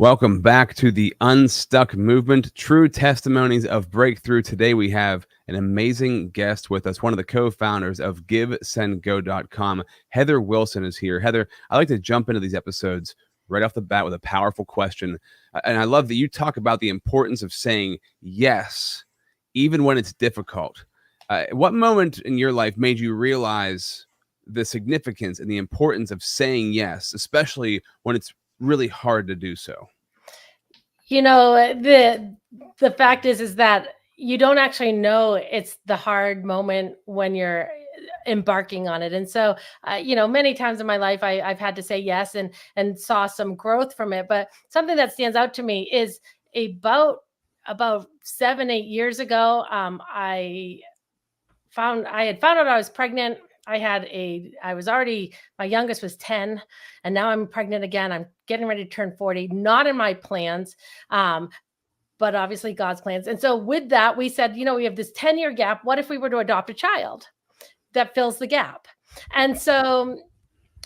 Welcome back to the Unstuck movement, true testimonies of breakthrough. Today we have an amazing guest with us, one of the co-founders of GiveSendGo.com. Heather Wilson is here. Heather, I like to jump into these episodes right off the bat with a powerful question. And I love that you talk about the importance of saying yes, even when it's difficult. What moment in your life made you realize the significance and the importance of saying yes, especially when it's really hard to do so? You know, the fact is that you don't actually know it's the hard moment when you're embarking on it. And so, many times in my life, I've had to say yes and saw some growth from it. But something that stands out to me is about 7-8 years ago, I had found out I was pregnant. My youngest was 10, and now I'm pregnant again. I'm getting ready to turn 40, not in my plans, but obviously God's plans. And so with that, we said, we have this 10-year gap. What if we were to adopt a child that fills the gap? And so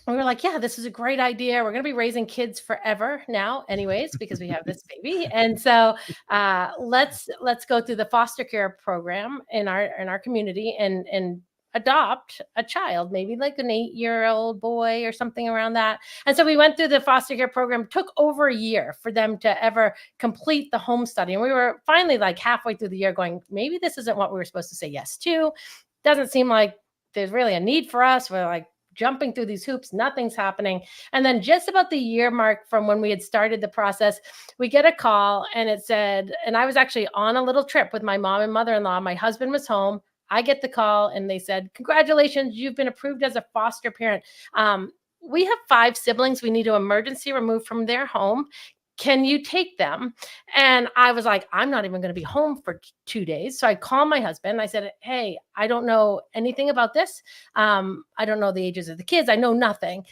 we were like, yeah, this is a great idea. We're going to be raising kids forever now anyways, because we have this baby. And so let's go through the foster care program in our community and adopt a child, maybe like an 8-year-old boy or something around that. And so we went through the foster care program. It took over a year for them to ever complete the home study. And we were finally like halfway through the year going, maybe this isn't what we were supposed to say yes to. Doesn't seem like there's really a need for us. We're like jumping through these hoops, nothing's happening. And then just about the year mark from when we had started the process, we get a call and it said, and I was actually on a little trip with my mom and mother-in-law. My husband was home. I get the call and they said, congratulations, you've been approved as a foster parent. We have 5 siblings we need to emergency remove from their home. Can you take them? And I was like, I'm not even going to be home for 2 days. So I called my husband. I said, hey, I don't know anything about this. I don't know the ages of the kids. I know nothing.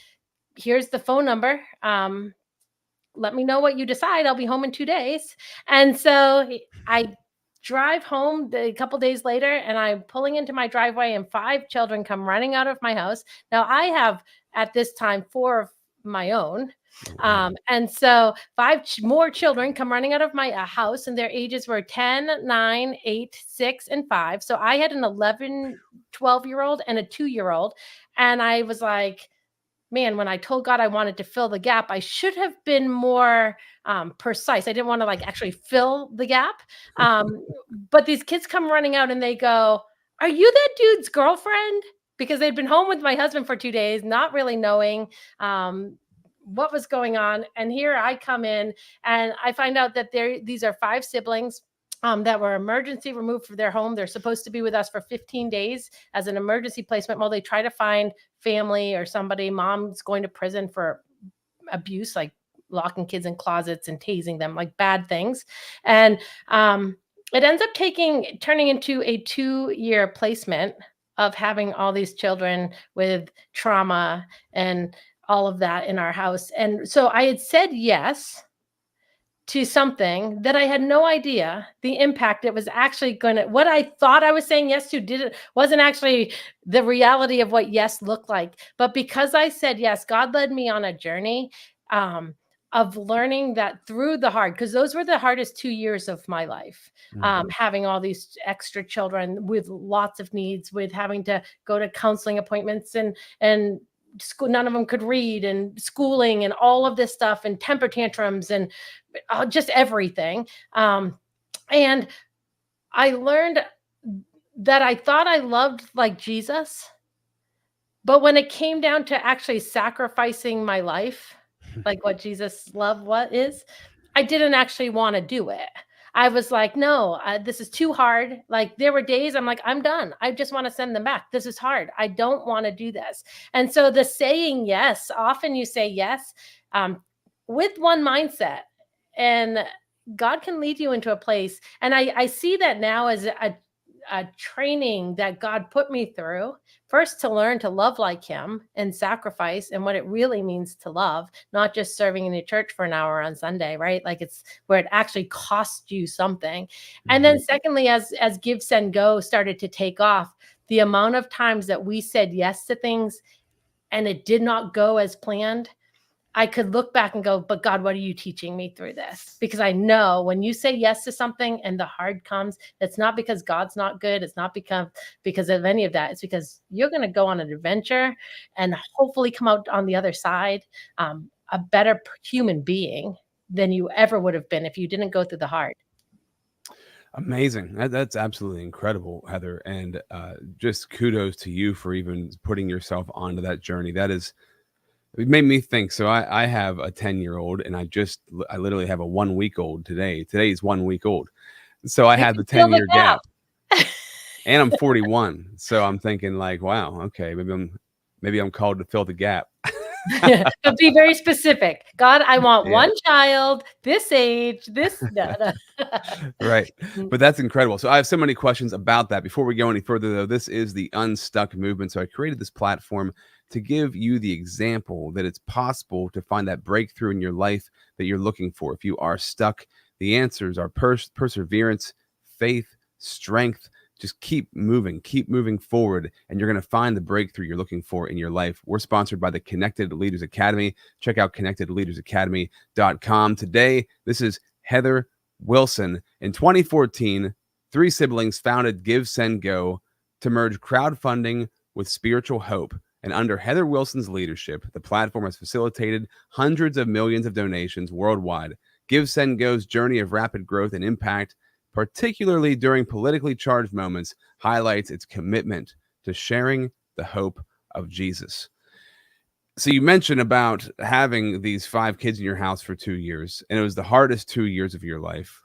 Here's the phone number. Let me know what you decide. I'll be home in 2 days. And so I drive home a couple days later and I'm pulling into my driveway and 5 children come running out of my house. Now I have at this time 4 of my own. And so 5 more children come running out of my house and their ages were 10, 9, 8, 6, and 5. So I had an 11, 12-year-old and a 2-year-old. And I was like, man, when I told God I wanted to fill the gap, I should have been more precise. I didn't want to actually fill the gap. But these kids come running out and they go, are you that dude's girlfriend? Because they'd been home with my husband for 2 days, not really knowing what was going on. And here I come in and I find out that these are 5 siblings that were emergency removed from their home. They're supposed to be with us for 15 days as an emergency placement while they try to find family or somebody. Mom's going to prison for abuse, like locking kids in closets and tasing them, like bad things. And it ends up turning into a 2-year placement of having all these children with trauma and all of that in our house. And so I had said yes to something that I had no idea the impact it was actually what I thought I was saying yes to wasn't actually the reality of what yes looked like. But because I said yes, God led me on a journey of learning that through the hard, because those were the hardest 2 years of my life, having all these extra children with lots of needs, with having to go to counseling appointments and school, none of them could read, and schooling and all of this stuff and temper tantrums and just everything. And I learned that I thought I loved like Jesus, but when it came down to actually sacrificing my life, like what Jesus love is, I didn't actually want to do it. I was like, no, this is too hard. Like there were days I'm like, I'm done. I just want to send them back. This is hard. I don't want to do this. And so the saying yes, often you say yes with one mindset, and God can lead you into a place. And I see that now as a training that God put me through, first to learn to love like him and sacrifice and what it really means to love, not just serving in the church for an hour on Sunday, right? Like it's where it actually costs you something. And then secondly, as Give, Send, Go started to take off, the amount of times that we said yes to things and it did not go as planned, I could look back and go, but God, what are you teaching me through this? Because I know when you say yes to something and the hard comes, it's not because God's not good. It's not because of any of that. It's because you're going to go on an adventure and hopefully come out on the other side a better human being than you ever would have been if you didn't go through the hard. Amazing. That's absolutely incredible, Heather. And just kudos to you for even putting yourself onto that journey. It made me think. So I have a 10-year-old and I literally have a 1-week-old today. Today's 1 week old. So I had the 10-year gap and I'm 41. So I'm thinking like, wow, okay, maybe I'm called to fill the gap. But be very specific. God, I want one child, this age, this. Right. But that's incredible. So I have so many questions about that. Before we go any further, though, this is the Unstuck movement. So I created this platform to give you the example that it's possible to find that breakthrough in your life that you're looking for. If you are stuck, the answers are perseverance, faith, strength. Just keep moving forward, and you're going to find the breakthrough you're looking for in your life. We're sponsored by the Connected Leaders Academy. Check out connectedleadersacademy.com. Today, this is Heather Wilson. In 2014, 3 siblings founded GiveSendGo to merge crowdfunding with spiritual hope. And under Heather Wilson's leadership, the platform has facilitated hundreds of millions of donations worldwide. GiveSendGo's journey of rapid growth and impact, particularly during politically charged moments, highlights its commitment to sharing the hope of Jesus. So you mentioned about having these 5 kids in your house for 2 years, and it was the hardest 2 years of your life.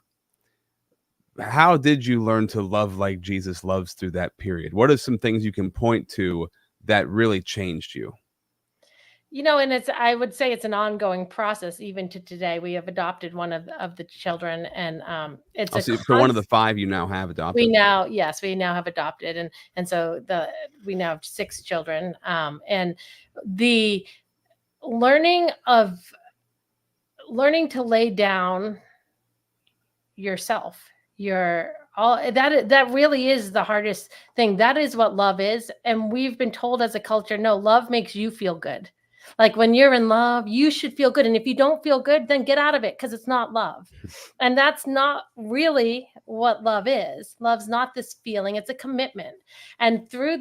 How did you learn to love like Jesus loves through that period? What are some things you can point to that really changed you? And I would say it's an ongoing process. Even to today, we have adopted one of the children, and it's So one of the 5 you now have adopted. We now have adopted, and so we now have 6 children. And the learning to lay down yourself, that really is the hardest thing. That is what love is, and we've been told as a culture, no, love makes you feel good. Like when you're in love, you should feel good. And if you don't feel good, then get out of it because it's not love. And that's not really what love is. Love's not this feeling, it's a commitment. And through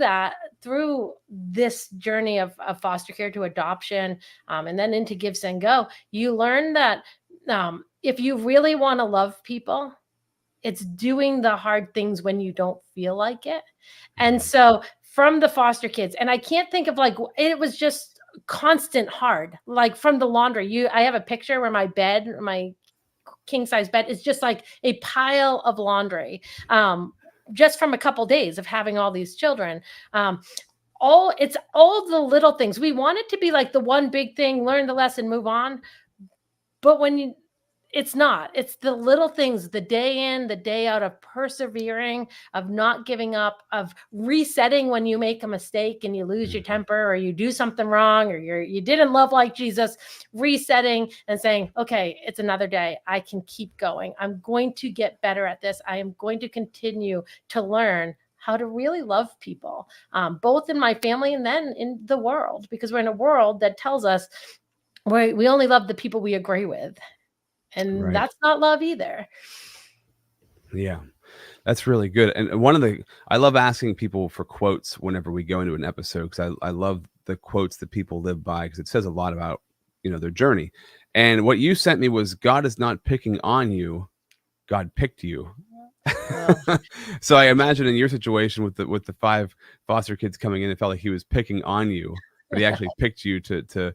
this journey of foster care to adoption, and then into GiveSendGo, you learn that if you really want to love people, it's doing the hard things when you don't feel like it. And so from the foster kids, and I can't think of it was just constant hard, like from the laundry. I have a picture where my king size bed is just like a pile of laundry, just from a couple days of having all these children. It's all the little things. We want it to be like the one big thing, learn the lesson, move on. But it's not. It's the little things, the day in, the day out, of persevering, of not giving up, of resetting when you make a mistake and you lose your temper or you do something wrong or you didn't love like Jesus, resetting and saying, okay, it's another day. I can keep going. I'm going to get better at this. I am going to continue to learn how to really love people, both in my family and then in the world, because we're in a world that tells us we only love the people we agree with. And that's not love either. Yeah, that's really good. And I love asking people for quotes whenever we go into an episode, because I love the quotes that people live by, because it says a lot about, their journey. And what you sent me was, God is not picking on you, God picked you. So I imagine in your situation with the 5 foster kids coming in, it felt like he was picking on you, but he actually picked you to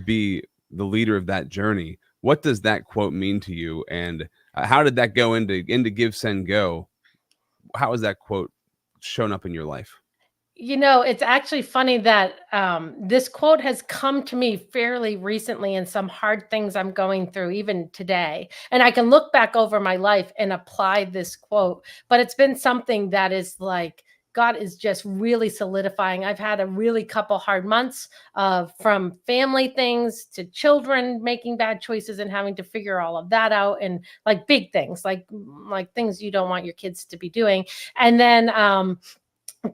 be the leader of that journey. What does that quote mean to you? And how did that go into GiveSendGo? How has that quote shown up in your life? It's actually funny that this quote has come to me fairly recently in some hard things I'm going through, even today. And I can look back over my life and apply this quote, but it's been something that is like, God is just really solidifying. I've had a really couple hard months from family things to children making bad choices and having to figure all of that out, and like big things, like things you don't want your kids to be doing. And then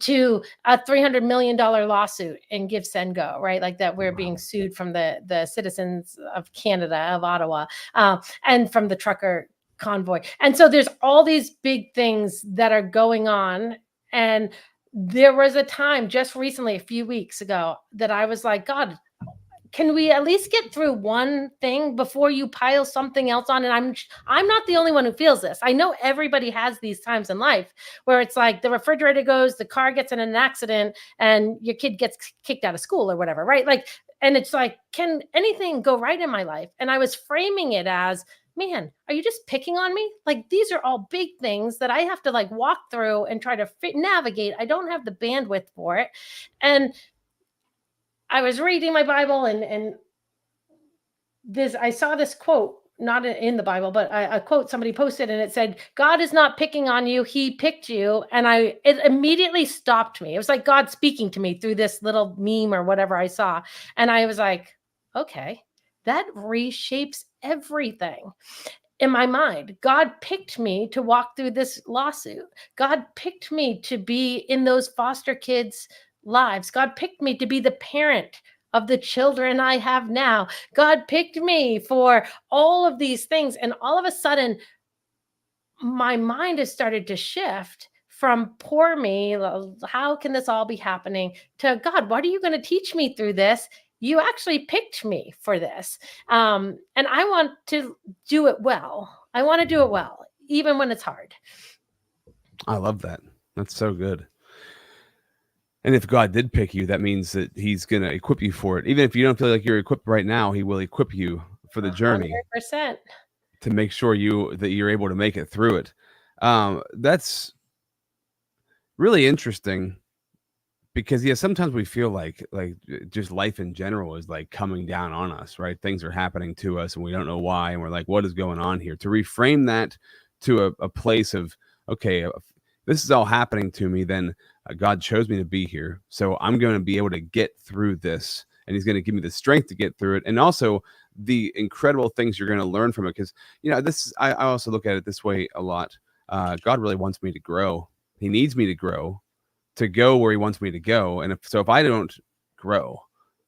to a $300 million lawsuit in GiveSendGo, right? Like that we're Wow. being sued from the citizens of Canada, of Ottawa, and from the trucker convoy. And so there's all these big things that are going on. And there was a time just recently, a few weeks ago, that I was like, God, can we at least get through one thing before you pile something else on? And I'm not the only one who feels this. I know everybody has these times in life where it's like the refrigerator goes, the car gets in an accident, and your kid gets kicked out of school or whatever, right? Like, and it's like, can anything go right in my life? And I was framing it as, man, are you just picking on me? Like, these are all big things that I have to like walk through and try to navigate. I don't have the bandwidth for it. And I was reading my Bible, and this, I saw this quote, not in the Bible, but a quote somebody posted, and it said, God is not picking on you, he picked you. And it immediately stopped me. It was like God speaking to me through this little meme or whatever I saw. And I was like, okay, that reshapes everything in my mind. God picked me to walk through this lawsuit. God picked me to be in those foster kids' lives. God picked me to be the parent of the children I have now. God picked me for all of these things. And all of a sudden, my mind has started to shift from poor me, how can this all be happening, to God, what are you going to teach me through this? You actually picked me for this. And I want to do it well. I want to do it well, even when it's hard. I love that. That's so good. And if God did pick you, that means that he's going to equip you for it. Even if you don't feel like you're equipped right now, he will equip you for the journey 100%. to make sure that you're able to make it through it. That's really interesting because sometimes we feel like just life in general is like coming down on us, right? Things are happening to us and we don't know why. And we're like, what is going on here? To reframe that to a place of, okay, this is all happening to me, then God chose me to be here. So I'm going to be able to get through this, and he's going to give me the strength to get through it. And also the incredible things you're going to learn from it. Because, I also look at it this way a lot. God really wants me to grow. He needs me to grow to go where he wants me to go. And if I don't grow,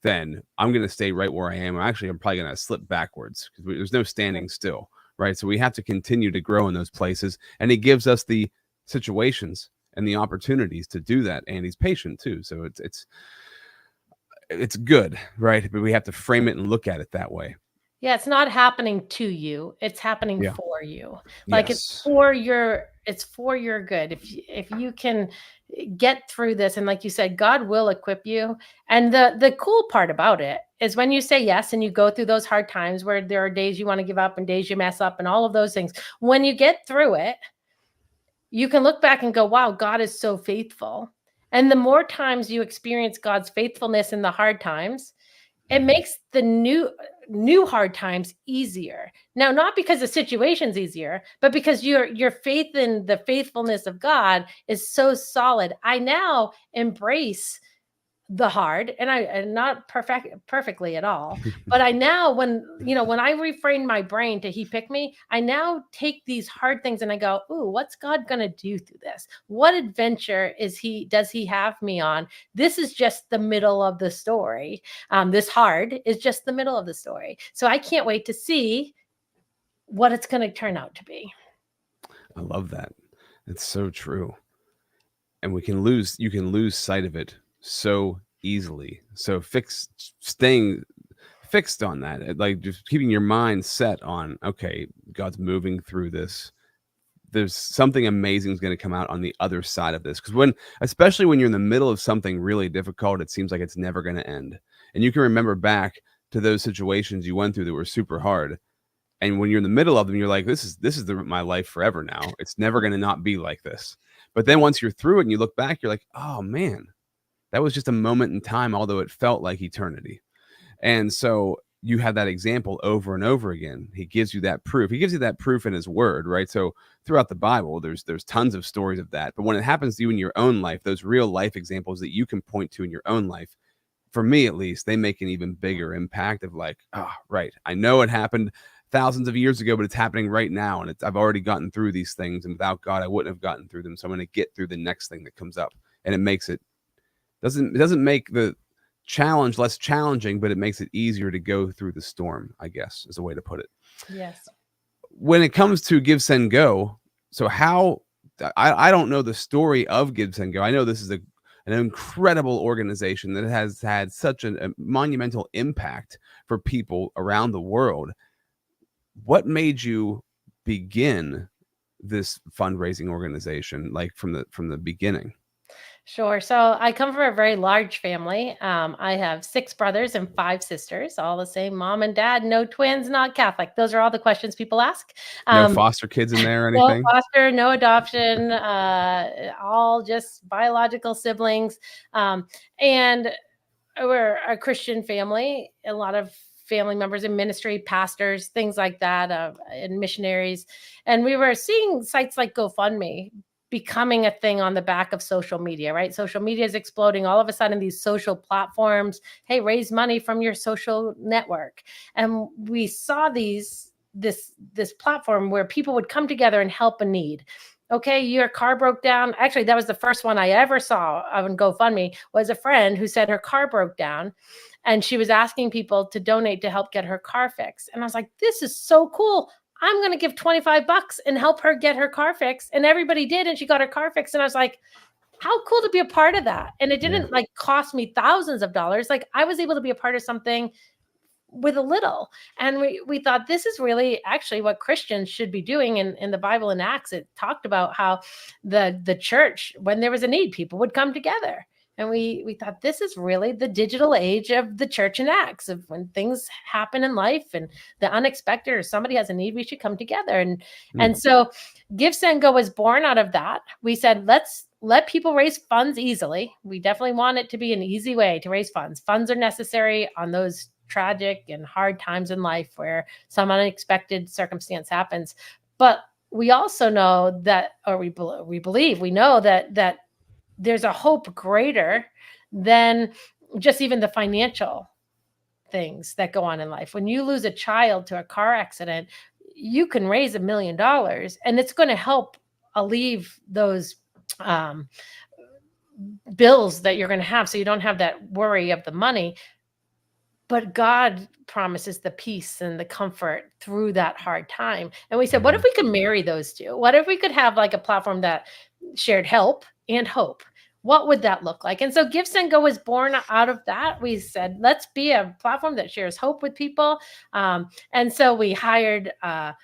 then I'm going to stay right where I am. I'm probably going to slip backwards because there's no standing still, right? So we have to continue to grow in those places. And he gives us the situations and the opportunities to do that. And he's patient too. So it's good, right? But we have to frame it and look at it that way. Yeah, it's not happening to you. It's happening for you. Like Yes. it's for your good. If you can get through this, and like you said, God will equip you. And the cool part about it is when you say yes and you go through those hard times where there are days you want to give up and days you mess up and all of those things, when you get through it, you can look back and go, wow, God is so faithful. And the more times you experience God's faithfulness in the hard times, it makes the new hard times easier. Now, not because the situation's easier, but because your faith in the faithfulness of God is so solid. I now embrace the hard, and not perfectly at all, but I now, when I refrain my brain to he picked me, I now take these hard things and I go, ooh, what's God gonna do through this? What adventure does he have me on? This is just the middle of the story. This hard is just the middle of the story. So I can't wait to see what it's going to turn out to be. I love that. It's so true. And you can lose sight of it so easily. So staying fixed on that, like just keeping your mind set on, okay, God's moving through this. There's something amazing is going to come out on the other side of this. Because especially when you're in the middle of something really difficult, it seems like it's never going to end. And you can remember back to those situations you went through that were super hard. And when you're in the middle of them, you're like, this is my life forever now. It's never going to not be like this. But then once you're through it and you look back, you're like, oh man, that was just a moment in time, although it felt like eternity. And so you have that example over and over again. He gives you that proof. He gives you that proof in his word, right? So throughout the Bible, there's tons of stories of that. But when it happens to you in your own life, those real life examples that you can point to in your own life, for me at least, they make an even bigger impact of like, oh, right, I know it happened thousands of years ago, but it's happening right now. And I've already gotten through these things. And without God, I wouldn't have gotten through them. So I'm going to get through the next thing that comes up. and it doesn't make the challenge less challenging, but it makes it easier to go through the storm, I guess, is a way to put it. Yes. When it comes to GiveSendGo, so how I don't know the story of GiveSendGo. I know this is an incredible organization that has had such a monumental impact for people around the world. What made you begin this fundraising organization, like from the beginning? Sure. So I come from a very large family. I have 6 brothers and 5 sisters, all the same mom and dad, no twins, not Catholic. Those are all the questions people ask. No foster kids in there or No anything? foster, no adoption, all just biological siblings. And we're a Christian family, a lot of family members in ministry, pastors, things like that, and missionaries. And we were seeing sites like GoFundMe becoming a thing on the back of social media, right? Social media is exploding. All of a sudden, these social platforms, hey, raise money from your social network. And we saw this platform where people would come together and help a need. Okay, your car broke down. Actually, that was the first one I ever saw on GoFundMe, was a friend who said her car broke down and she was asking people to donate to help get her car fixed. And I was like, this is so cool. I'm going to give $25 and help her get her car fixed. And everybody did. And she got her car fixed. And I was like, how cool to be a part of that. And it didn't like cost me thousands of dollars. Like I was able to be a part of something with a little. And we thought this is really actually what Christians should be doing. In the Bible in Acts, it talked about how the church, when there was a need, people would come together. And we thought this is really the digital age of the church in Acts, of when things happen in life and the unexpected, or somebody has a need, we should come together. And so GiveSendGo was born out of that. We said, let's let people raise funds easily. We definitely want it to be an easy way to raise funds. Funds are necessary on those tragic and hard times in life where some unexpected circumstance happens. But we also know that, or we know that there's a hope greater than just even the financial things that go on in life. When you lose a child to a car accident, you can raise $1 million and it's going to help alleviate those bills that you're going to have. So you don't have that worry of the money. But God promises the peace and the comfort through that hard time. And we said, what if we could marry those two? What if we could have like a platform that shared help and hope? What would that look like? And so GiveSendGo was born out of that. We said, let's be a platform that shares hope with people. And so we hired a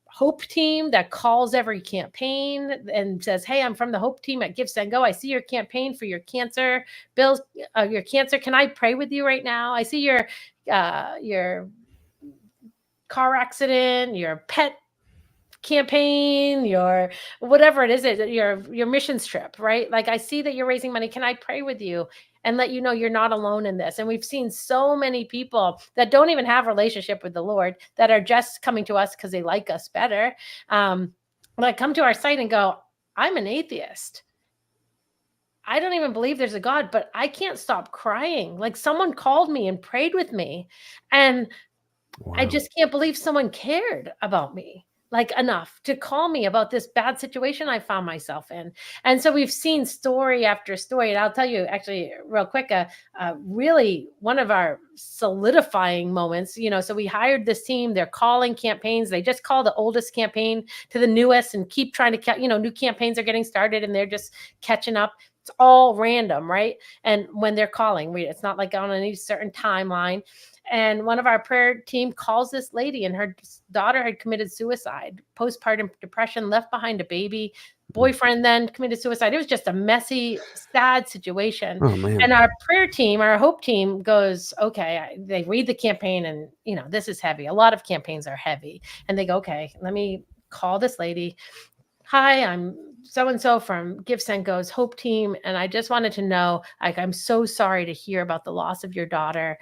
hope team that calls every campaign and says, hey, I'm from the hope team at GiveSendGo. I see your campaign for your cancer bills, your cancer. Can I pray with you right now? I see your car accident, your pet campaign, your whatever it is, your missions trip, right? Like I see that you're raising money. Can I pray with you and let you know you're not alone in this? And we've seen so many people that don't even have a relationship with the Lord that are just coming to us because they like us better. Like come to our site and go, I'm an atheist. I don't even believe there's a God, but I can't stop crying. Like someone called me and prayed with me. And wow. I just can't believe someone cared about me like enough to call me about this bad situation I found myself in. And so we've seen story after story. And I'll tell you actually real quick, really one of our solidifying moments, so we hired this team, they're calling campaigns. They just call the oldest campaign to the newest and keep trying to, new campaigns are getting started and they're just catching up. It's all random, right? And when they're calling, it's not like on any certain timeline. And one of our prayer team calls this lady and her daughter had committed suicide, postpartum depression, left behind a baby, boyfriend then committed suicide. It was just a messy, sad situation. Oh, man. And our prayer team, our hope team goes, okay, they read the campaign and, this is heavy. A lot of campaigns are heavy. And they go, okay, let me call this lady. Hi, I'm so-and-so from GiveSendGo's Hope Team. And I just wanted to know, I'm so sorry to hear about the loss of your daughter.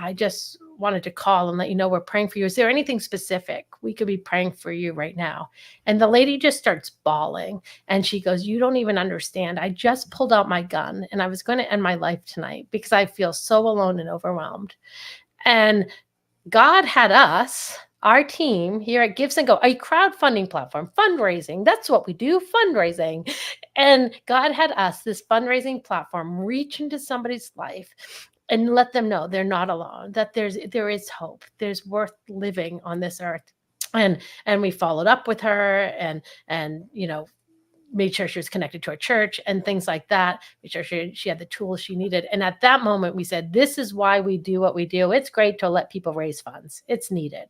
I just wanted to call and let you know we're praying for you. Is there anything specific we could be praying for you right now? And the lady just starts bawling and she goes, you don't even understand. I just pulled out my gun and I was going to end my life tonight because I feel so alone and overwhelmed. And God had us our team here at GiveSendGo, a crowdfunding platform, fundraising. That's what we do, fundraising. And God had us, this fundraising platform, reach into somebody's life and let them know they're not alone, that there is hope, there's worth living on this earth. And we followed up with her and made sure she was connected to a church and things like that, made sure she had the tools she needed. And at that moment, we said, this is why we do what we do. It's great to let people raise funds. It's needed.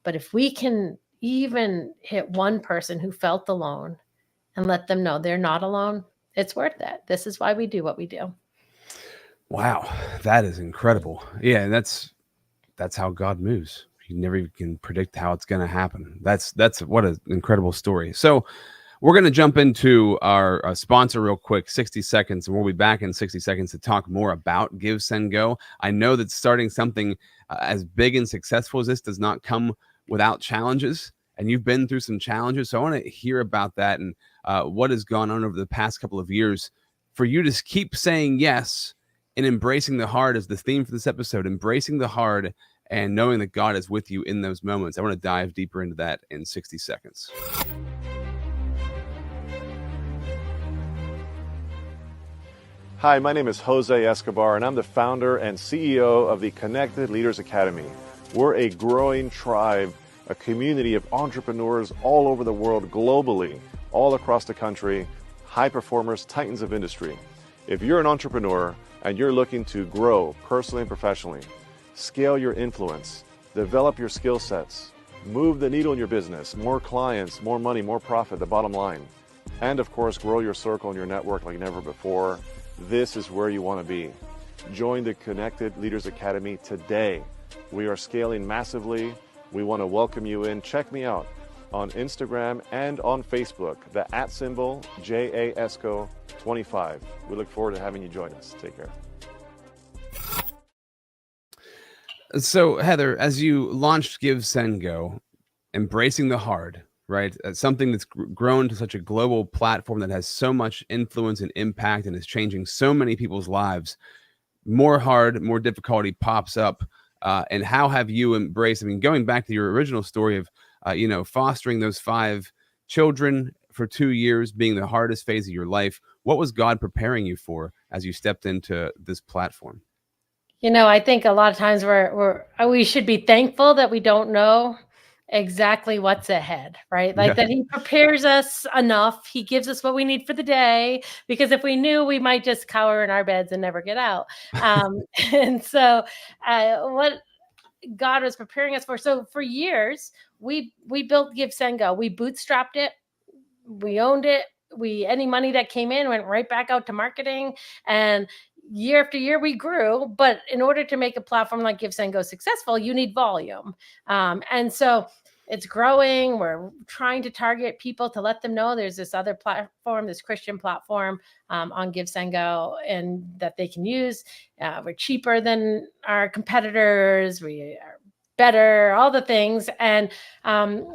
But if we can even hit one person who felt alone and let them know they're not alone, it's worth it. This is why we do what we do. Wow, that is incredible. Yeah, that's how God moves. You never even can predict how it's going to happen. That's what an incredible story. So we're going to jump into our sponsor real quick, 60 seconds, and we'll be back in 60 seconds to talk more about GiveSendGo. I know that starting something as big and successful as this does not come without challenges, and you've been through some challenges. So I want to hear about that and what has gone on over the past couple of years for you to keep saying yes and embracing the hard is the theme for this episode, embracing the hard and knowing that God is with you in those moments. I want to dive deeper into that in 60 seconds. Hi, my name is Jose Escobar, and I'm the founder and CEO of the Connected Leaders Academy. We're a growing tribe, a community of entrepreneurs all over the world, globally, all across the country, high performers, titans of industry. If you're an entrepreneur and you're looking to grow personally and professionally, scale your influence, develop your skill sets, move the needle in your business, more clients, more money, more profit, the bottom line, and of course, grow your circle and your network like never before, this is where you want to be. Join the Connected Leaders Academy today. We are scaling massively. We want to welcome you in. Check me out on Instagram and on Facebook, the @ JASCO25. We look forward to having you join us. Take care. So, Heather, as you launched GiveSendGo, embracing the hard, right? Something that's grown to such a global platform that has so much influence and impact and is changing so many people's lives. More hard, more difficulty pops up. And how have you embraced? I mean, going back to your original story of, fostering those 5 children for 2 years, being the hardest phase of your life. What was God preparing you for as you stepped into this platform? I think a lot of times we should be thankful that we don't know exactly what's ahead, right? Like that he prepares us enough. He gives us what we need for the day, because if we knew, we might just cower in our beds and never get out. And so what God was preparing us for. So for years, we built GiveSendGo. We bootstrapped it. We owned it. Any money that came in went right back out to marketing, and year after year we grew. But in order to make a platform like GiveSendGo successful, you need volume. And so it's growing. We're trying to target people to let them know there's this other platform, this Christian platform on GiveSendGo, and that they can use. We're cheaper than our competitors. We are better, all the things. And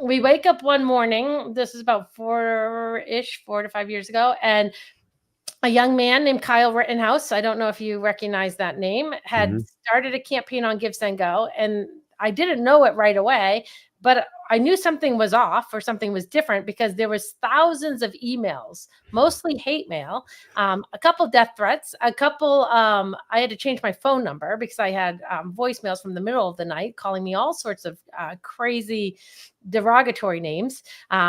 we wake up one morning, this is about 4 to 5 years ago, and a young man named Kyle Rittenhouse, I don't know if you recognize that name, had started a campaign on GiveSendGo, and I didn't know it right away, but I knew something was off or something was different, because there was thousands of emails, mostly hate mail, a couple death threats, a couple, I had to change my phone number because I had voicemails from the middle of the night calling me all sorts of crazy derogatory names.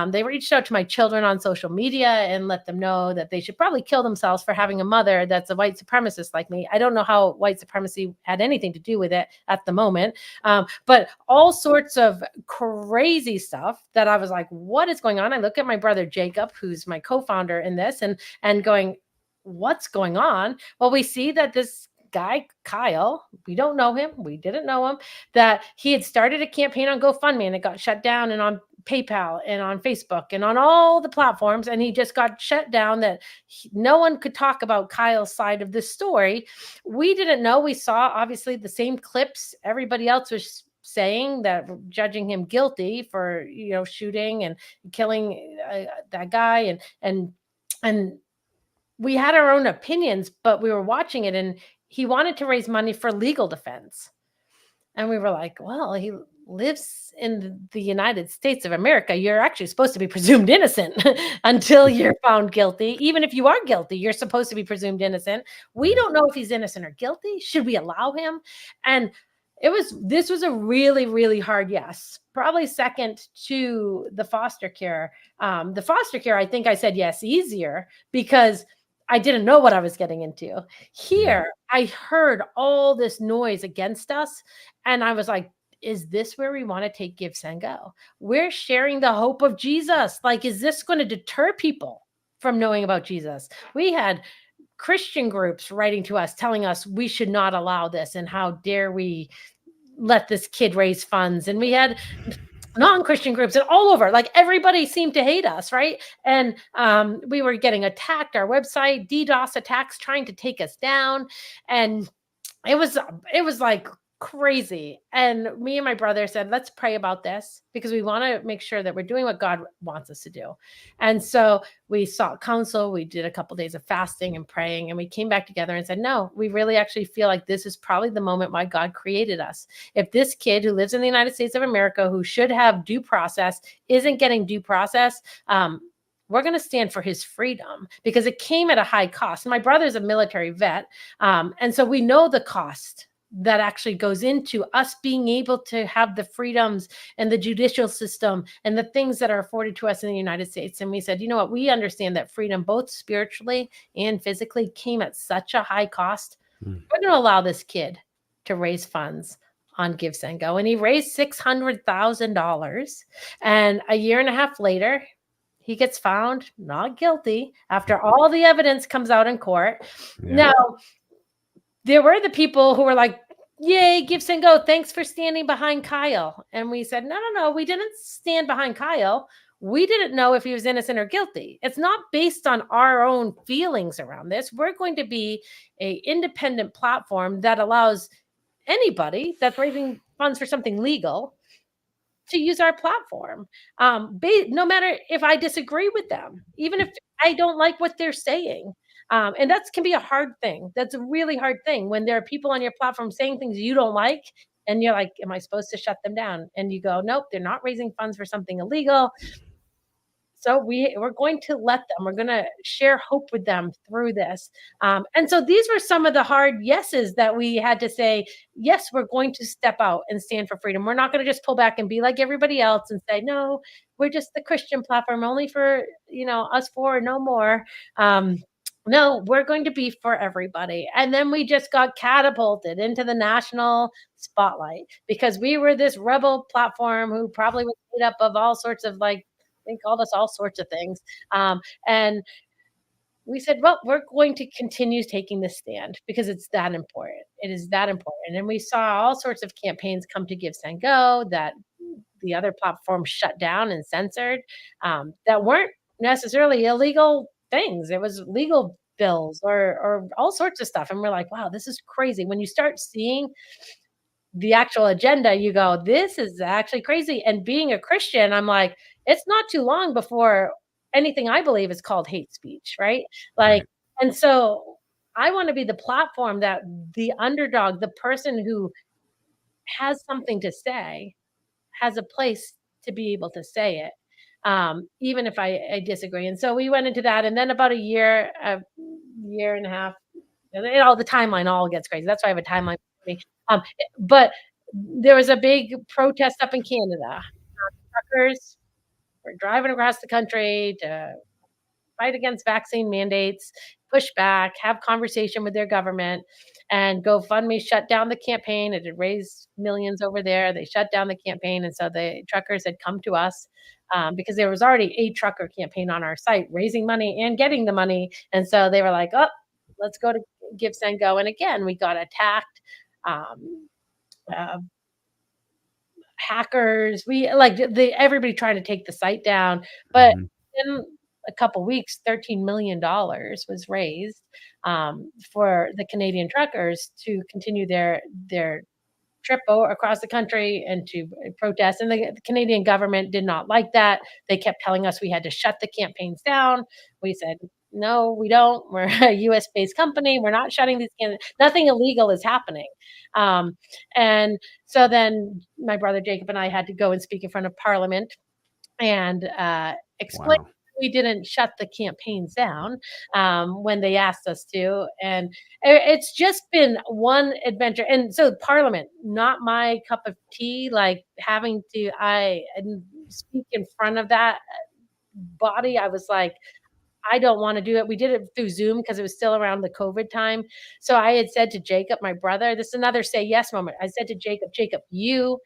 They reached out to my children on social media and let them know that they should probably kill themselves for having a mother that's a white supremacist like me. I don't know how white supremacy had anything to do with it at the moment, but all sorts of crazy stuff that I was like, what is going on? I look at my brother Jacob, who's my co-founder in this, and going, what's going on? Well, we see that this guy, Kyle, we don't know him, we didn't know him, that he had started a campaign on GoFundMe and it got shut down, and on PayPal and on Facebook and on all the platforms, and he just got shut down, that no one could talk about Kyle's side of the story. We didn't know. We saw obviously the same clips everybody else was saying, that judging him guilty for shooting and killing that guy, and we had our own opinions, but we were watching it, and he wanted to raise money for legal defense. And we were like, well, he lives in the United States of America, you're actually supposed to be presumed innocent until you're found guilty. Even if you are guilty, you're supposed to be presumed innocent. We don't know if he's innocent or guilty. Should we allow him? And this was a really, really hard yes, probably second to the foster care. The foster care, I think I said yes easier because I didn't know what I was getting into. Here, I heard all this noise against us, and I was like, is this where we want to take GiveSendGo? We're sharing the hope of Jesus. Like, is this going to deter people from knowing about Jesus? We had Christian groups writing to us telling us we should not allow this, and how dare we let this kid raise funds. And we had non-Christian groups and all over, like everybody seemed to hate us, right? And we were getting attacked, our website, DDoS attacks trying to take us down. And it was like crazy. And me and my brother said, let's pray about this because we want to make sure that we're doing what God wants us to do. And so we sought counsel. We did a couple of days of fasting and praying, and we came back together and said, no, we really actually feel like this is probably the moment why God created us. If this kid who lives in the United States of America, who should have due process, isn't getting due process, we're going to stand for his freedom because it came at a high cost. My brother's a military vet. And so we know the cost that actually goes into us being able to have the freedoms and the judicial system and the things that are afforded to us in the United States. And we said, you know what, we understand that freedom, both spiritually and physically, came at such a high cost. We're going to allow this kid to raise funds on GiveSendGo. And he raised $600,000. And a year and a half later, he gets found not guilty after all the evidence comes out in court. Now, there were the people who were like, yay, GiveSendGo, thanks for standing behind Kyle. And we said, no, we didn't stand behind Kyle. We didn't know if he was innocent or guilty. It's not based on our own feelings around this. We're going to be an independent platform that allows anybody that's raising funds for something legal to use our platform. No matter if I disagree with them, even if I don't like what they're saying. And that can be a hard thing. That's a really hard thing when there are people on your platform saying things you don't like, and you're like, am I supposed to shut them down? And you go, nope, they're not raising funds for something illegal. So we're going to let them, we're going to share hope with them through this. And so these were some of the hard yeses that we had to say, yes, we're going to step out and stand for freedom. We're not going to just pull back and be like everybody else and say, no, we're just the Christian platform only for, us four, no more. No, we're going to be for everybody. And then we just got catapulted into the national spotlight because we were this rebel platform who probably was made up of all sorts of they called us all sorts of things. And we said, well, we're going to continue taking this stand because it's that important. It is that important. And we saw all sorts of campaigns come to GiveSendGo that the other platforms shut down and censored that weren't necessarily illegal things. It was legal bills or all sorts of stuff. And we're like, wow, this is crazy. When you start seeing the actual agenda, you go, this is actually crazy. And being a Christian, I'm like, it's not too long before anything I believe is called hate speech, right? And so I want to be the platform that the underdog, the person who has something to say, has a place to be able to say it, even if I disagree. And so we went into that. And then about a year and a half, the timeline all gets crazy. That's why I have a timeline for me. But there was a big protest up in Canada. Truckers were driving across the country to fight against vaccine mandates, push back, have conversation with their government, and GoFundMe shut down the campaign. It had raised millions over there. They shut down the campaign. And so the truckers had come to us because there was already a trucker campaign on our site raising money and getting the money. And so they were like, oh, let's go to GiveSendGo. And again, we got attacked. Hackers, everybody trying to take the site down. But in a couple weeks, $13 million was raised for the Canadian truckers to continue their trip across the country and to protest. And the Canadian government did not like that. They kept telling us we had to shut the campaigns down. We said, no, we don't. We're a US based company. We're not shutting these candidates. Nothing illegal is happening. And so then my brother Jacob and I had to go and speak in front of Parliament and explain Wow. we didn't shut the campaigns down when they asked us to. And it's just been one adventure. And so Parliament, not my cup of tea, like having to speak in front of that body. I was like, I don't want to do it. We did it through Zoom because it was still around the COVID time. So I had said to Jacob, my brother, this is another say yes moment. I said to Jacob, you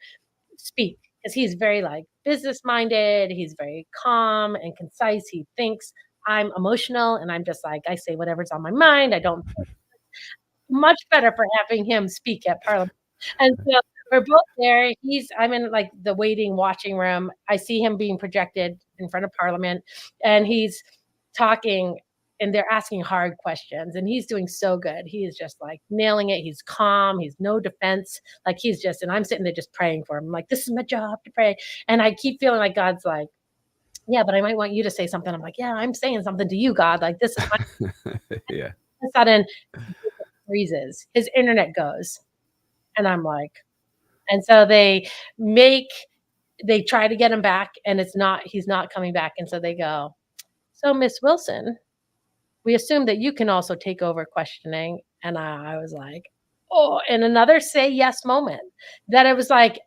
speak, because he's very like business minded. He's very calm and concise. He thinks. I'm emotional and I'm just like, I say whatever's on my mind. I don't much better for having him speak at Parliament. And so we're both there. I'm in like the watching room. I see him being projected in front of Parliament, and he's talking, and they're asking hard questions, and he's doing so good. He is just like nailing it. He's calm. He's no defense. Like and I'm sitting there just praying for him. I'm like, this is my job to pray. And I keep feeling like God's like, yeah, but I might want you to say something. I'm like, yeah, I'm saying something to you, God. Like, this is my Yeah. all of a sudden freezes. His internet goes. And I'm like, and so they try to get him back, and he's not coming back. And so they go, so Miss Wilson, we assume that you can also take over questioning. And I was like, oh, and another say yes moment that it was like,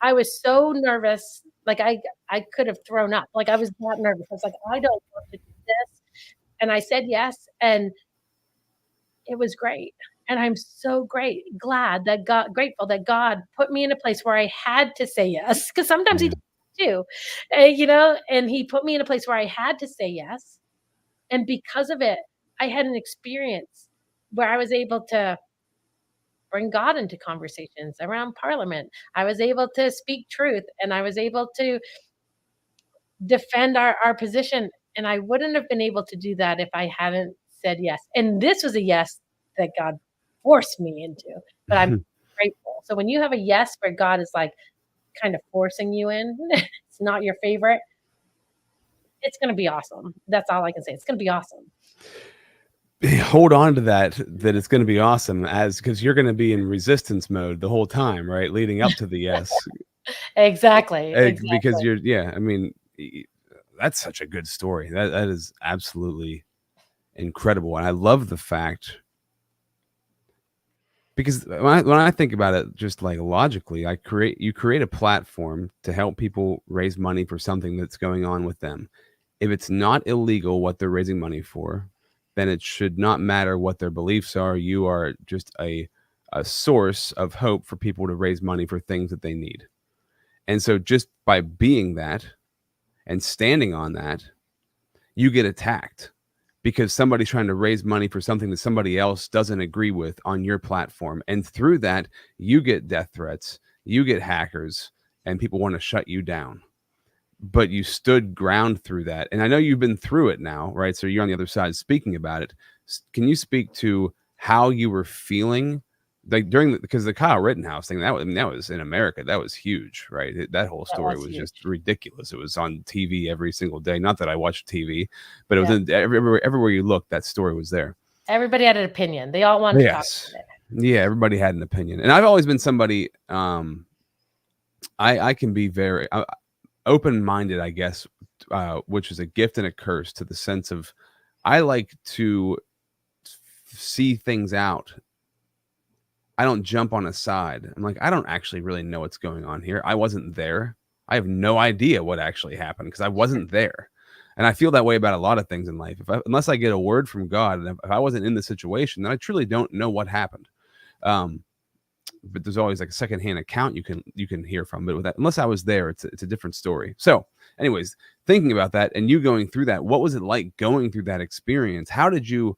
I was so nervous. Like I could have thrown up. Like I was that nervous. I was like, I don't want to do this. And I said yes. And it was great. And I'm so grateful that God put me in a place where I had to say yes. Because sometimes he does too, and he put me in a place where I had to say yes. And because of it, I had an experience where I was able to bring God into conversations around Parliament. I was able to speak truth, and I was able to defend our position. And I wouldn't have been able to do that if I hadn't said yes. And this was a yes that God forced me into, but I'm grateful. So when you have a yes where God is like kind of forcing you in, it's not your favorite, it's going to be awesome. That's all I can say. It's going to be awesome. Hold on to that it's going to be awesome, because you're going to be in resistance mode the whole time, right? Leading up to the yes. Exactly. Because I mean, that's such a good story. That is absolutely incredible. And I love the fact, because when I think about it, just like logically, you create a platform to help people raise money for something that's going on with them. If it's not illegal what they're raising money for, then it should not matter what their beliefs are. You are just a source of hope for people to raise money for things that they need. And so just by being that and standing on that, you get attacked because somebody's trying to raise money for something that somebody else doesn't agree with on your platform. And through that, you get death threats, you get hackers, and people want to shut you down. But you stood ground through that. And I know you've been through it now, right? So you're on the other side speaking about it. Can you speak to how you were feeling? Like because the Kyle Rittenhouse thing, that was in America, that was huge, right? That whole story was just ridiculous. It was on TV every single day. Not that I watch TV, but it was everywhere you look, that story was there. Everybody had an opinion. They all wanted to talk about it. Yeah, everybody had an opinion. And I've always been somebody, I can be very open-minded, I guess, which is a gift and a curse, to the sense of I like to see things out. I don't jump on a side. I'm like, I don't actually really know what's going on here. I wasn't there. I have no idea what actually happened because I wasn't there. And I feel that way about a lot of things in life. Unless I get a word from God, and if I wasn't in the situation, then I truly don't know what happened. But there's always like a secondhand account you can hear from. But with that, unless I was there, it's a different story. So, anyways, thinking about that and you going through that, what was it like going through that experience? How did you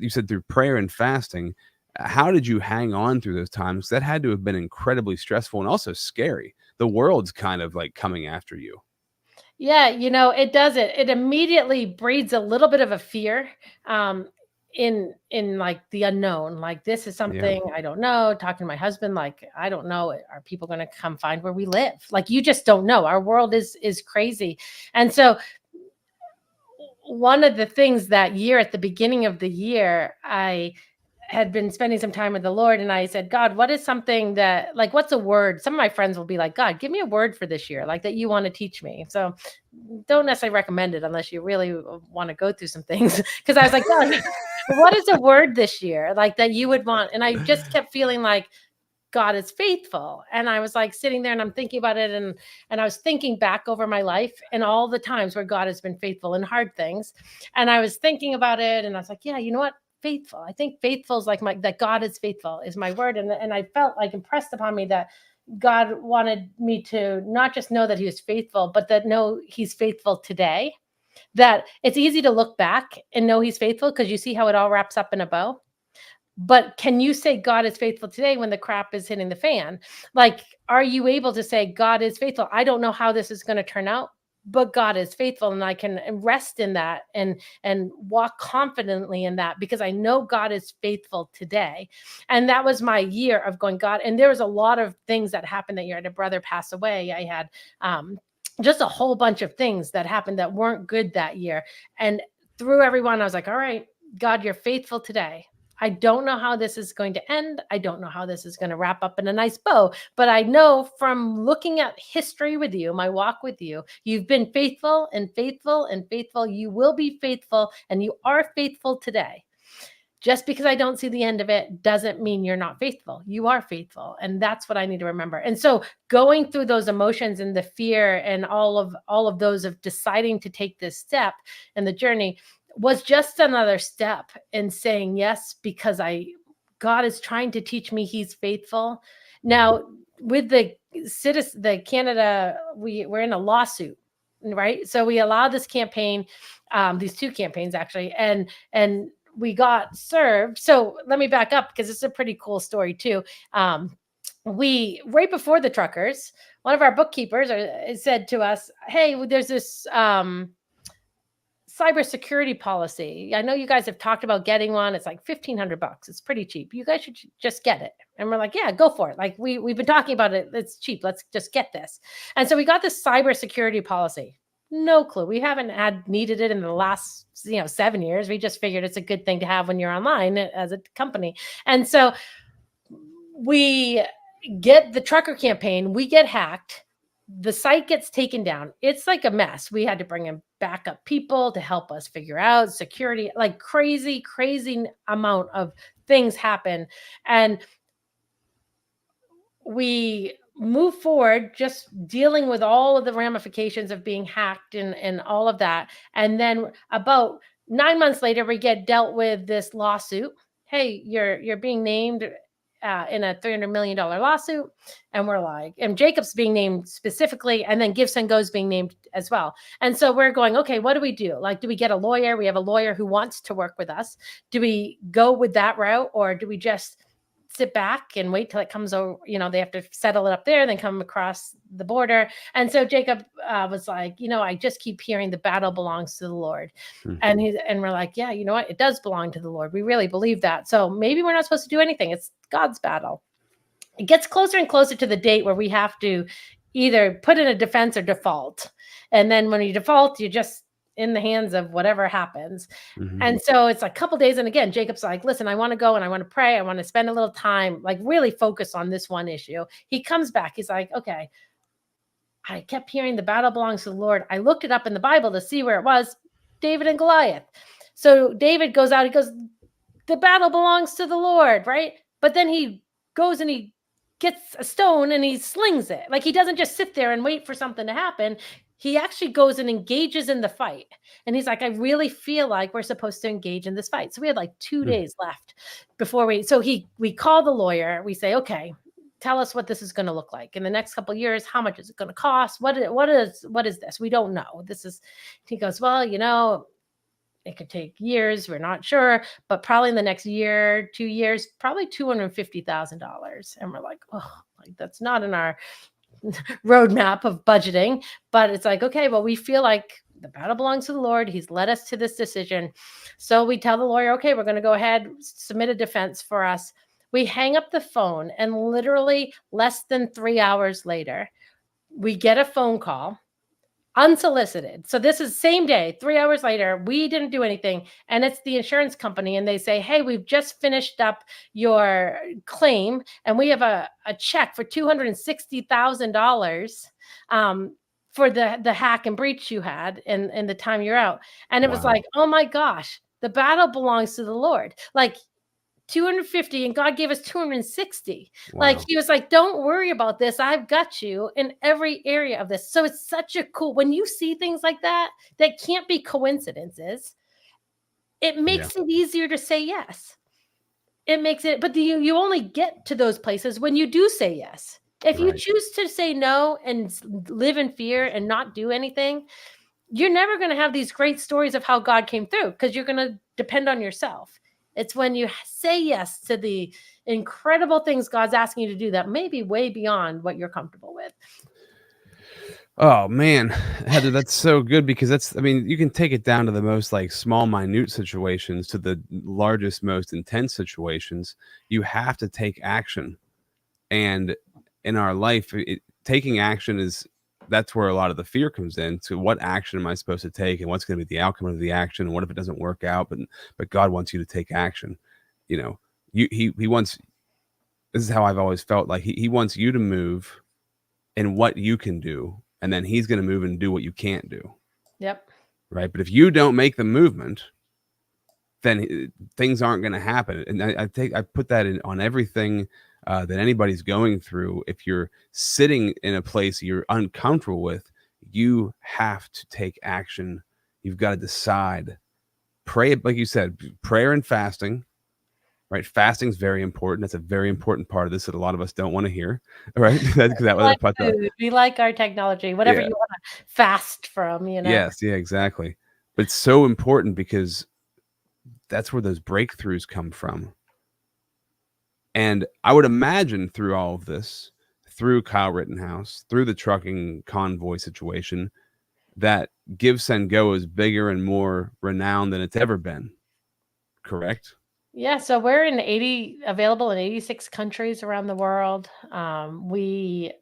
said through prayer and fasting? How did you hang on through those times? That had to have been incredibly stressful and also scary. The world's kind of like coming after you. Yeah, it does it. It immediately breeds a little bit of a fear in like the unknown. Like, this is something I don't know. Talking to my husband, like, I don't know. Are people going to come find where we live? Like, you just don't know. Our world is crazy. And so one of the things that year, at the beginning of the year, I had been spending some time with the Lord, and I said, God, what is something that, like, what's a word? Some of my friends will be like, God, give me a word for this year, like that you want to teach me. So don't necessarily recommend it unless you really want to go through some things. Because I was like, God, what is a word this year, like that you would want? And I just kept feeling like God is faithful. And I was like sitting there and I'm thinking about it. And I was thinking back over my life and all the times where God has been faithful in hard things. And I was thinking about it and I was like, yeah, you know what? Faithful. I think faithful is like that God is faithful is my word. And I felt like impressed upon me that God wanted me to not just know that he was faithful, but that know he's faithful today. That it's easy to look back and know he's faithful because you see how it all wraps up in a bow. But can you say God is faithful today when the crap is hitting the fan? Like, are you able to say God is faithful? I don't know how this is going to turn out, but God is faithful, and I can rest in that and walk confidently in that because I know God is faithful today. And that was my year of going, God. And there was a lot of things that happened that year. I had a brother pass away. I had just a whole bunch of things that happened that weren't good that year. And through everyone, I was like, all right, God, you're faithful today. I don't know how this is going to end. I don't know how this is going to wrap up in a nice bow, but I know from looking at history with you, my walk with you, you've been faithful and faithful and faithful. You will be faithful, and you are faithful today. Just because I don't see the end of it doesn't mean you're not faithful. You are faithful. And that's what I need to remember. And so going through those emotions and the fear and all of those of deciding to take this step in the journey was just another step in saying yes, because God is trying to teach me he's faithful. Now, with the Canada, we're in a lawsuit, right? So we allowed this campaign, these two campaigns actually, and we got served. So let me back up because it's a pretty cool story too. We, right before the truckers, one of our bookkeepers said to us, hey, there's this cybersecurity policy. I know you guys have talked about getting one. It's like $1,500. It's pretty cheap. You guys should just get it. And we're like, yeah, go for it. Like we've been talking about it. It's cheap. Let's just get this. And so we got this cybersecurity policy. No clue. We haven't needed it in the last 7 years. We just figured it's a good thing to have when you're online as a company. And so we get the trucker campaign. We get hacked. The site gets taken down. It's like a mess. We had to bring in backup people to help us figure out security, like crazy amount of things happen. And we move forward just dealing with all of the ramifications of being hacked and all of that. And then about 9 months later, we get dealt with this lawsuit. Hey, you're being named in a $300 million lawsuit. And we're like, and Jacob's being named specifically, and then GiveSendGo is being named as well. And so we're going, okay, what do we do? Like, do we get a lawyer? We have a lawyer who wants to work with us. Do we go with that route, or do we just sit back and wait till it comes over? They have to settle it up there, then come across the border. And so Jacob was like, I just keep hearing the battle belongs to the Lord. Mm-hmm. And we're like, yeah, you know what? It does belong to the Lord. We really believe that. So maybe we're not supposed to do anything. It's God's battle. It gets closer and closer to the date where we have to either put in a defense or default. And then when you default, you're just in the hands of whatever happens. Mm-hmm. And so it's a couple days. And again, Jacob's like, listen, I want to go and I want to pray. I want to spend a little time, like really focus on this one issue. He comes back. He's like, okay, I kept hearing the battle belongs to the Lord. I looked it up in the Bible to see where it was, David and Goliath. So David goes out, he goes, the battle belongs to the Lord, right? But then he goes and he gets a stone and he slings it. Like, he doesn't just sit there and wait for something to happen. He actually goes and engages in the fight. And he's like, I really feel like we're supposed to engage in this fight. So we had like 2 days left before we call the lawyer. We say, okay, tell us what this is going to look like in the next couple of years. How much is it going to cost? What is this? We don't know. He goes, well, it could take years. We're not sure, but probably in the next year, 2 years, probably $250,000. And we're like, oh, like that's not in our roadmap of budgeting. But it's like, okay, well, we feel like the battle belongs to the Lord. He's led us to this decision. So we tell the lawyer, okay, we're going to go ahead, submit a defense for us. We hang up the phone, and literally less than 3 hours later, we get a phone call unsolicited. So this is same day, 3 hours later, we didn't do anything. And it's the insurance company. And they say, hey, we've just finished up your claim and we have a check for $260,000 for the hack and breach you had in the time you're out. And it was like, oh my gosh, the battle belongs to the Lord. Like 250 and God gave us 260. Like he was like, don't worry about this. I've got you in every area of this. So it's such a cool, when you see things like that can't be coincidences. It makes it easier to say yes. It makes it, but you only get to those places when you do say yes. If you choose to say no and live in fear and not do anything, you're never going to have these great stories of how God came through because you're going to depend on yourself. It's when you say yes to the incredible things God's asking you to do that may be way beyond what you're comfortable with. Oh man, Heather, that's so good because you can take it down to the most like small, minute situations to the largest, most intense situations. You have to take action. And in our life, taking action that's where a lot of the fear comes in. So what action am I supposed to take and what's going to be the outcome of the action? And what if it doesn't work out? But God wants you to take action. He wants, this is how I've always felt like he wants you to move in what you can do. And then he's going to move and do what you can't do. Yep. Right. But if you don't make the movement, then things aren't going to happen. And I put that on everything that anybody's going through. If you're sitting in a place you're uncomfortable with, you have to take action. You've got to decide. Pray, like you said, prayer and fasting. Right, fasting is very important. That's a very important part of this that a lot of us don't want to hear. Right, we like our technology, whatever you want to fast from. Yes, yeah, exactly. But it's so important because that's where those breakthroughs come from. And I would imagine through all of this, through Kyle Rittenhouse, through the trucking convoy situation, that GiveSendGo is bigger and more renowned than it's ever been. Correct? Yeah, so we're available in 86 countries around the world. We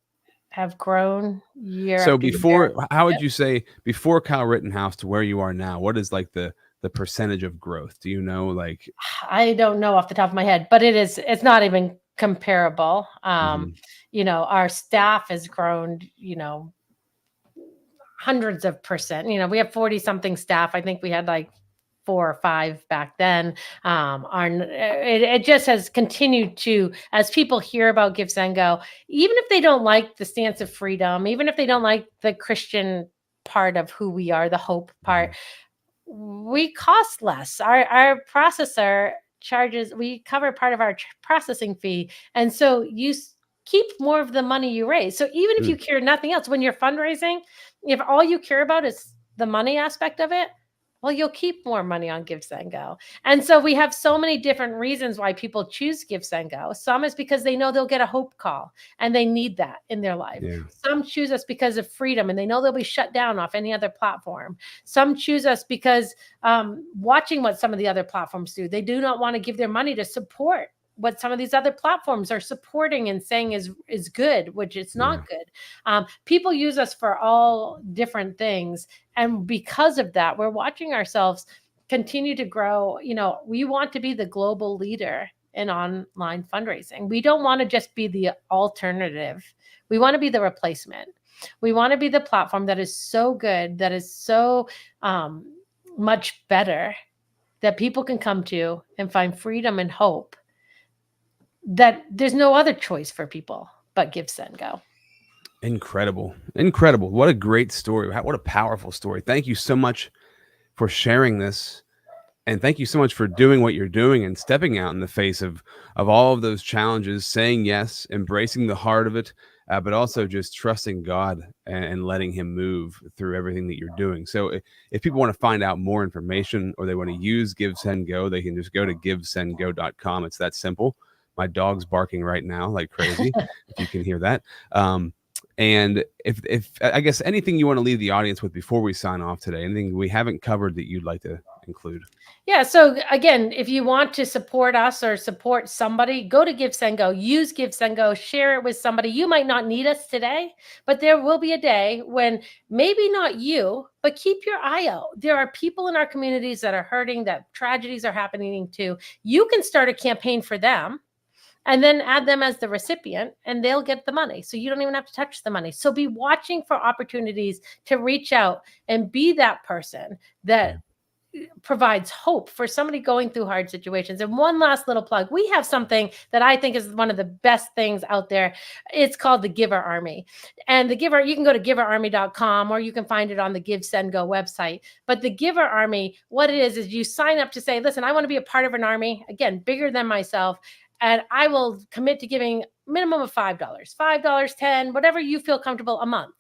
have grown year So after year. How would you say before Kyle Rittenhouse to where you are now? What is like the percentage of growth? Do you know? Like, I don't know off the top of my head, but it's not even comparable. Our staff has grown, hundreds of percent. We have 40 something staff. I think we had like 4 or 5 back then. It just has continued to, as people hear about GiveSendGo, even if they don't like the stance of freedom, even if they don't like the Christian part of who we are, the hope part, we cost less. Our processor we cover part of our processing fee. And so you keep more of the money you raise. So even if you care nothing else, when you're fundraising, if all you care about is the money aspect of it, well, you'll keep more money on GiveSendGo. And so we have so many different reasons why people choose GiveSendGo. Some is because they know they'll get a hope call and they need that in their life. Yeah. Some choose us because of freedom and they know they'll be shut down off any other platform. Some choose us because watching what some of the other platforms do, they do not want to give their money to support what some of these other platforms are supporting and saying is good, which it's not good. People use us for all different things. And because of that, we're watching ourselves continue to grow. We want to be the global leader in online fundraising. We don't want to just be the alternative. We want to be the replacement. We want to be the platform that is so good, that is so much better, that people can come to and find freedom and hope, that there's no other choice for people but GiveSendGo. Incredible. What a great story. What a powerful story. Thank you so much for sharing this. And thank you so much for doing what you're doing and stepping out in the face of all of those challenges, saying yes, embracing the heart of it, but also just trusting God and letting him move through everything that you're doing. So if people want to find out more information or they want to use GiveSendGo, they can just go to GiveSendGo.com. It's that simple. My dog's barking right now like crazy, if you can hear that. And if I guess anything you want to leave the audience with before we sign off today, anything we haven't covered that you'd like to include? Yeah. So again, if you want to support us or support somebody, go to GiveSendGo, use GiveSendGo, share it with somebody. You might not need us today, but there will be a day when maybe not you, but keep your eye out. There are people in our communities that are hurting, that tragedies are happening to. You can start a campaign for them and then add them as the recipient, and they'll get the money. So you don't even have to touch the money. So be watching for opportunities to reach out and be that person that provides hope for somebody going through hard situations. And one last little plug, we have something that I think is one of the best things out there. It's called the Giver Army. And the Giver, you can go to giverarmy.com or you can find it on the GiveSendGo website. But the Giver Army, what it is you sign up to say, listen, I want to be a part of an army, again, bigger than myself. And I will commit to giving minimum of $5, $5, 10, whatever you feel comfortable a month.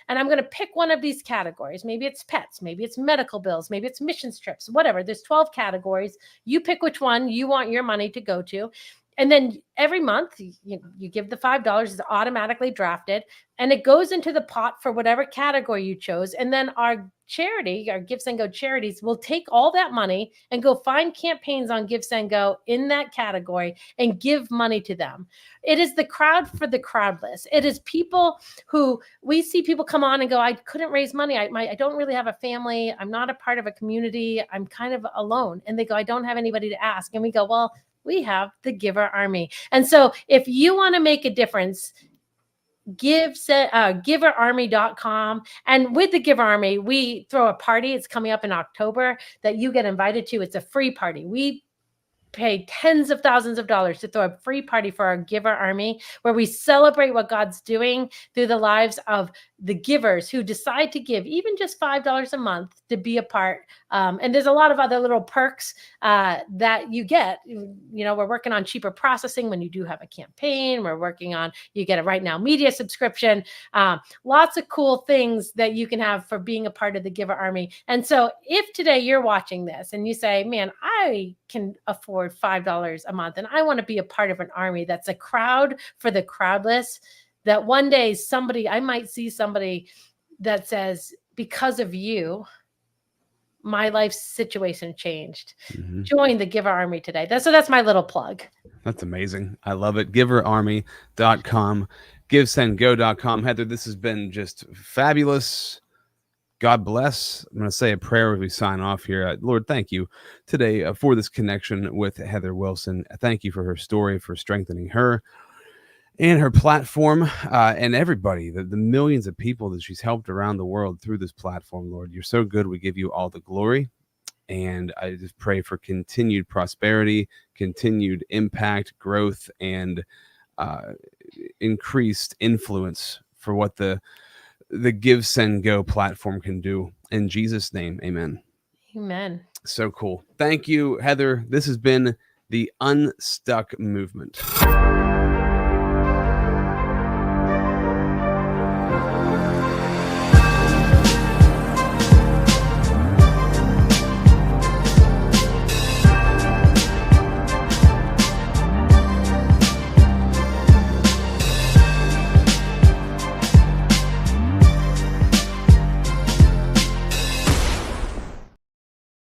And I'm going to pick one of these categories. Maybe it's pets, maybe it's medical bills, maybe it's missions trips, whatever. There's 12 categories. You pick which one you want your money to go to. And then every month you give the $5, it's automatically drafted, and it goes into the pot for whatever category you chose. And then our charity, our GiveSendGo charities, will take all that money and go find campaigns on GiveSendGo in that category and give money to them. It is the crowd for the crowdless. It is people who we see people come on and go, I couldn't raise money. I don't really have a family. I'm not a part of a community. I'm kind of alone. And they go, I don't have anybody to ask. And we go, well, we have the Giver Army. And so if you want to make a difference, giverarmy.com. And with the Giver Army, we throw a party. It's coming up in October that you get invited to. It's a free party. We pay tens of thousands of dollars to throw a free party for our Giver Army, where we celebrate what God's doing through the lives of the givers who decide to give even just $5 a month to be a part. And there's a lot of other little perks that you get. We're working on cheaper processing when you do have a campaign. We're working on, you get a Right Now Media subscription. Lots of cool things that you can have for being a part of the Giver Army. And so if today you're watching this and you say, man, I can afford $5 a month and I want to be a part of an army that's a crowd for the crowdless, that one day I might see somebody that says, because of you, my life situation changed. Mm-hmm. Join the Giver Army today. So that's my little plug. That's amazing. I love it. giverarmy.com, GiveSendGo.com. Heather, this has been just fabulous. God bless. I'm going to say a prayer as we sign off here. Lord, thank you today for this connection with Heather Wilson. Thank you for her story, for strengthening her and her platform, and everybody, the millions of people that she's helped around the world through this platform. Lord, you're so good. We give you all the glory. And I just pray for continued prosperity, continued impact, growth, and increased influence for what the GiveSendGo platform can do. In Jesus' name, amen. Amen. So cool. Thank you, Heather. This has been the Unstuck movement.